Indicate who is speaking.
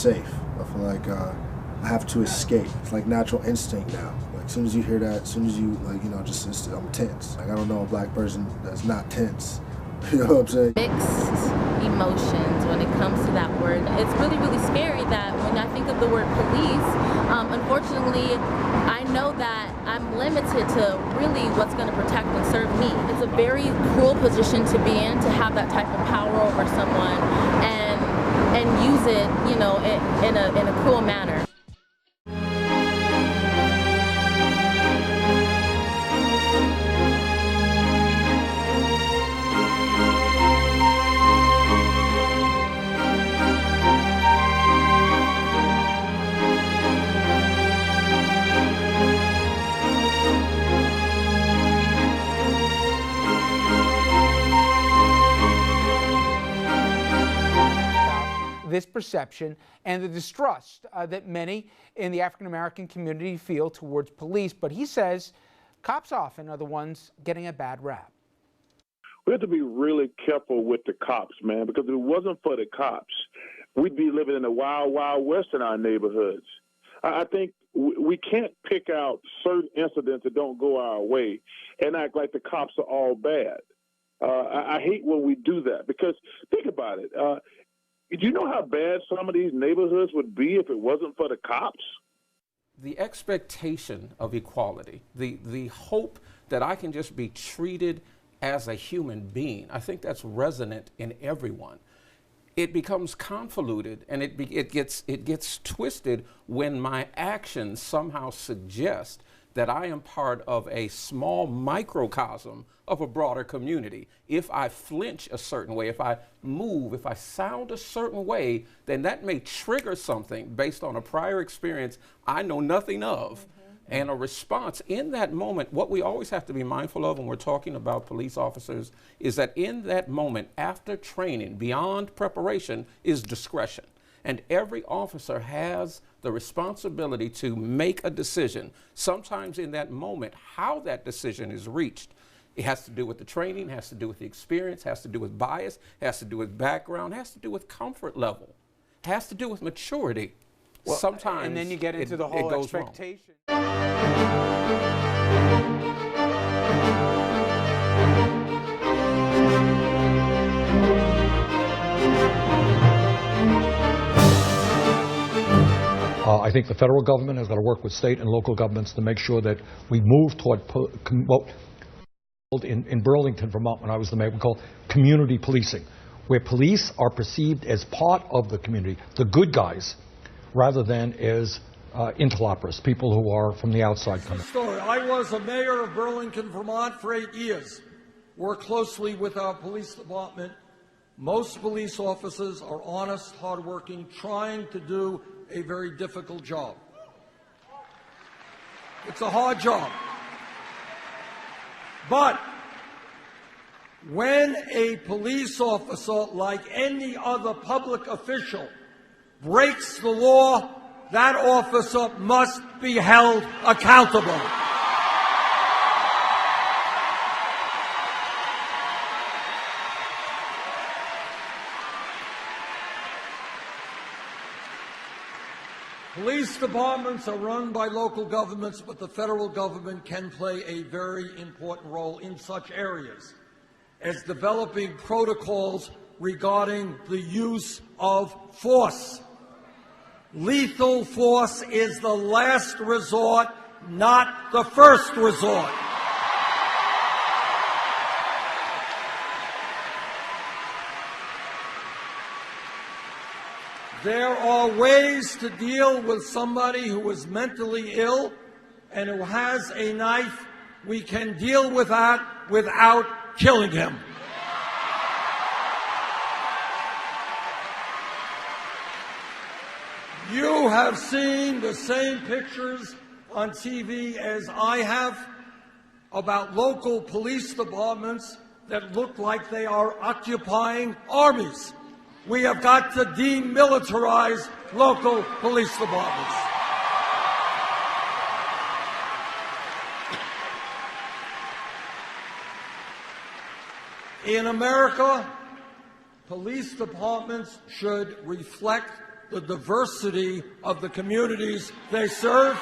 Speaker 1: safe. I feel like I have to escape. It's like natural instinct now. Like as soon as you hear that, as soon as you I'm tense. Like I don't know a black person that's not tense. You know what I'm saying?
Speaker 2: Mixed emotions when it comes to that word. It's really, really scary that when I think of the word police, unfortunately, I know that I'm limited to really what's going to protect and serve me. It's a very cruel position to be in, to have that type of power over someone and use it, you know, in a cruel manner.
Speaker 3: This perception and the distrust that many in the African American community feel towards police. But he says cops often are the ones getting a bad rap.
Speaker 4: We have to be really careful with the cops, man, because if it wasn't for the cops, we'd be living in the wild, wild west in our neighborhoods. I think we can't pick out certain incidents that don't go our way and act like the cops are all bad. I hate when we do that because think about it. Do you know how bad some of these neighborhoods would be if it wasn't for the cops?
Speaker 5: The expectation of equality, the hope that I can just be treated as a human being, I think that's resonant in everyone. It becomes convoluted and it gets twisted when my actions somehow suggest that I am part of a small microcosm of a broader community. If I flinch a certain way, if I move, if I sound a certain way, then that may trigger something based on a prior experience I know nothing of. And a response in that moment. What we always have to be mindful of when we're talking about police officers is that in that moment, after training, beyond preparation, is discretion. And every officer has the responsibility to make a decision. Sometimes in that moment, how that decision is reached, it has to do with the training, has to do with the experience, has to do with bias, has to do with background, has to do with comfort level, has to do with maturity. Well, sometimes,
Speaker 3: and then you get into the whole expectation.
Speaker 6: I think the federal government has got to work with state and local governments to make sure that we move toward in Burlington, Vermont, when I was the mayor, we call community policing, where police are perceived as part of the community, the good guys, rather than as interlopers, people who are from the outside coming.
Speaker 7: I was a mayor of Burlington, Vermont for 8 years. Worked closely with our police department. Most police officers are honest, hardworking, trying to do a very difficult job. It's a hard job. But when a police officer, like any other public official, breaks the law, that officer must be held accountable. Police departments are run by local governments, but the federal government can play a very important role in such areas as developing protocols regarding the use of force. Lethal force is the last resort, not the first resort. There are ways to deal with somebody who is mentally ill and who has a knife. We can deal with that without killing him. You have seen the same pictures on TV as I have about local police departments that look like they are occupying armies. We have got to demilitarize local police departments. In America, police departments should reflect the diversity of the communities they serve.